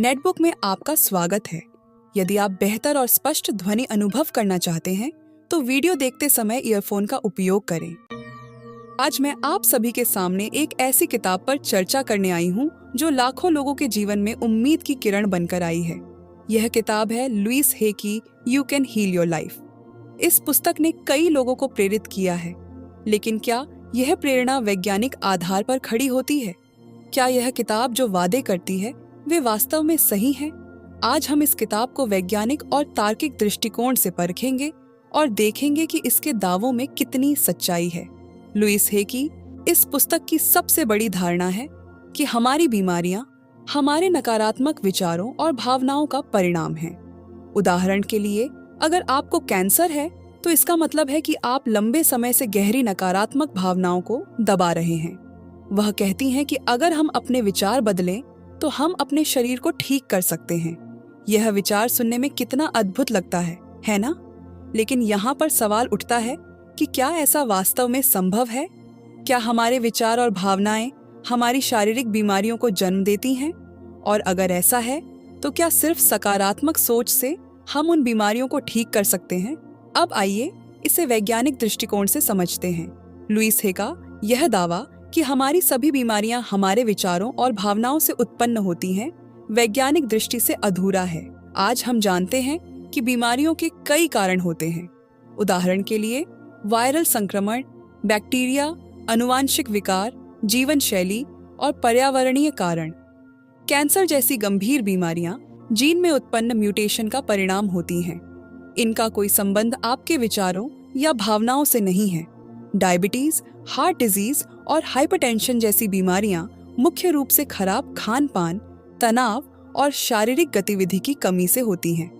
Netbook में आपका स्वागत है। यदि आप बेहतर और स्पष्ट ध्वनि अनुभव करना चाहते हैं तो वीडियो देखते समय ईयरफोन का उपयोग करें। आज मैं आप सभी के सामने एक ऐसी किताब पर चर्चा करने आई हूँ जो लाखों लोगों के जीवन में उम्मीद की किरण बनकर आई है। यह किताब है लुइस हे की you can heal your life. इस पुस्तक ने कई लोगों को प्रेरित किया है, लेकिन क्या यह प्रेरणा वैज्ञानिक आधार पर खड़ी होती है? क्या यह किताब जो वादे करती है वे वास्तव में सही हैं? आज हम इस किताब को वैज्ञानिक और तार्किक दृष्टिकोण से परखेंगे और देखेंगे कि इसके दावों में कितनी सच्चाई है। लुइस हे की इस पुस्तक की सबसे बड़ी धारणा है कि हमारी बीमारियां हमारे नकारात्मक विचारों और भावनाओं का परिणाम हैं। उदाहरण के लिए, अगर आपको कैंसर है तो इसका मतलब है कि आप लंबे समय से गहरी नकारात्मक भावनाओं को दबा रहे हैं। वह कहती हैं कि अगर हम अपने विचार बदलें तो हम अपने शरीर को ठीक कर सकते हैं। यह विचार सुनने में कितना अद्भुत लगता है ना? लेकिन यहाँ पर सवाल उठता है कि क्या ऐसा वास्तव में संभव है? क्या हमारे विचार और भावनाएं हमारी शारीरिक बीमारियों को जन्म देती हैं? और अगर ऐसा है तो क्या सिर्फ सकारात्मक सोच से हम उन बीमारियों को ठीक कर सकते हैं? अब आइए इसे वैज्ञानिक दृष्टिकोण से समझते हैं। लुइस हे का यह दावा कि हमारी सभी बीमारियां हमारे विचारों और भावनाओं से उत्पन्न होती हैं, वैज्ञानिक दृष्टि से अधूरा है। आज हम जानते हैं कि बीमारियों के कई कारण होते हैं। उदाहरण के लिए, वायरल संक्रमण, बैक्टीरिया, आनुवांशिक विकार, जीवन शैली और पर्यावरणीय कारण। कैंसर जैसी गंभीर बीमारियां जीन में उत्पन्न म्यूटेशन का परिणाम होती हैं। इनका कोई संबंध आपके विचारों या भावनाओं से नहीं है। डायबिटीज, हार्ट डिजीज और हाइपरटेंशन जैसी बीमारियां मुख्य रूप से खराब खान-पान, तनाव और शारीरिक गतिविधि की कमी से होती हैं।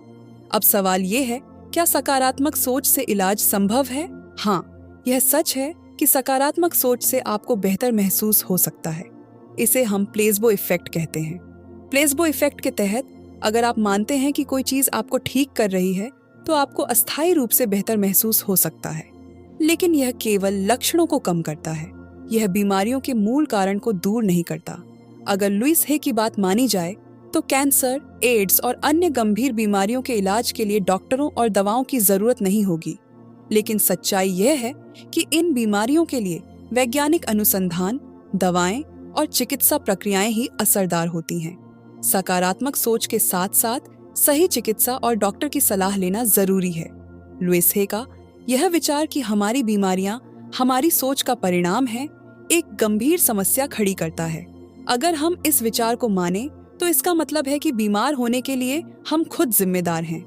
अब सवाल ये है, क्या सकारात्मक सोच से इलाज संभव है? हाँ, यह सच है कि सकारात्मक सोच से आपको बेहतर महसूस हो सकता है। इसे हम प्लेसबो इफेक्ट कहते हैं। प्लेसबो इफेक्ट के तहत अगर आप मानते हैं कि कोई चीज आपको ठीक कर रही है तो आपको अस्थायी रूप से बेहतर महसूस हो सकता है, लेकिन यह केवल लक्षणों को कम करता है। यह बीमारियों के मूल कारण को दूर नहीं करता। अगर लुइस हे की बात मानी जाए तो कैंसर, एड्स और अन्य गंभीर बीमारियों के इलाज के लिए डॉक्टरों और दवाओं की जरूरत नहीं होगी। लेकिन सच्चाई यह है कि इन बीमारियों के लिए वैज्ञानिक अनुसंधान, दवाएं और चिकित्सा प्रक्रियाएं ही असरदार होती हैं। सकारात्मक सोच के साथ साथ सही चिकित्सा और डॉक्टर की सलाह लेना जरूरी है। लुइस हे का यह विचार कि हमारी बीमारियां हमारी सोच का परिणाम है, एक गंभीर समस्या खड़ी करता है। अगर हम इस विचार को माने तो इसका मतलब है कि बीमार होने के लिए हम खुद जिम्मेदार हैं।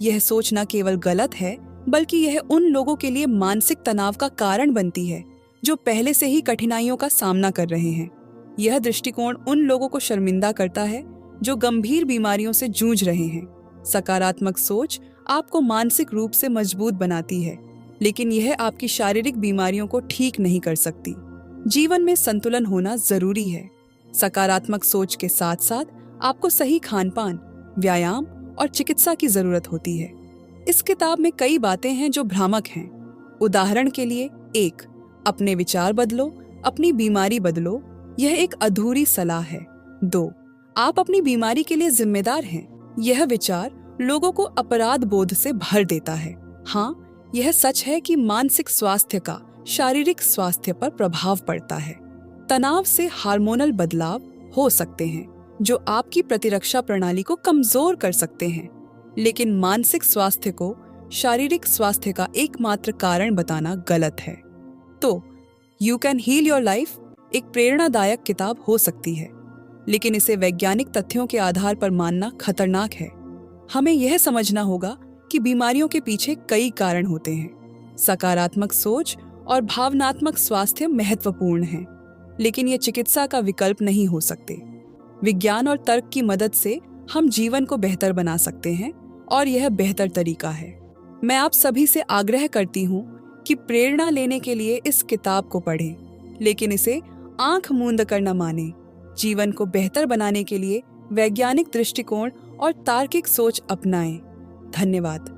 यह सोच न केवल गलत है, बल्कि यह उन लोगों के लिए मानसिक तनाव का कारण बनती है जो पहले से ही कठिनाइयों का सामना कर रहे हैं। यह दृष्टिकोण उन लोगों को शर्मिंदा करता है जो गंभीर बीमारियों से जूझ रहे हैं। सकारात्मक सोच आपको मानसिक रूप से मजबूत बनाती है, लेकिन यह आपकी शारीरिक बीमारियों को ठीक नहीं कर सकती। जीवन में संतुलन होना जरूरी है। सकारात्मक सोच के साथ साथ आपको सही खान-पान, व्यायाम और चिकित्सा की जरूरत होती है। इस किताब में कई बातें हैं जो भ्रामक हैं। उदाहरण के लिए, 1. अपने विचार बदलो, अपनी बीमारी बदलो। यह एक अधूरी सलाह है। 2. आप अपनी बीमारी के लिए जिम्मेदार हैं। यह विचार लोगों को अपराध बोध से भर देता है। हाँ, यह सच है कि मानसिक स्वास्थ्य का शारीरिक स्वास्थ्य पर प्रभाव पड़ता है। तनाव से हार्मोनल बदलाव हो सकते हैं जो आपकी प्रतिरक्षा प्रणाली को कमजोर कर सकते हैं, लेकिन मानसिक स्वास्थ्य को शारीरिक स्वास्थ्य का एकमात्र कारण बताना गलत है। तो you can heal your life एक प्रेरणादायक किताब हो सकती है, लेकिन इसे वैज्ञानिक तथ्यों के आधार पर मानना खतरनाक है। हमें यह समझना होगा कि बीमारियों के पीछे कई कारण होते हैं। सकारात्मक सोच और भावनात्मक स्वास्थ्य महत्वपूर्ण हैं, लेकिन ये चिकित्सा का विकल्प नहीं हो सकते। विज्ञान और तर्क की मदद से हम जीवन को बेहतर बना सकते हैं और यह बेहतर तरीका है। मैं आप सभी से आग्रह करती हूँ कि प्रेरणा लेने के लिए इस किताब को पढ़ें, लेकिन इसे आंख मूंद कर न मानें। जीवन को बेहतर बनाने के लिए वैज्ञानिक दृष्टिकोण और तार्किक सोच अपनाएं। धन्यवाद।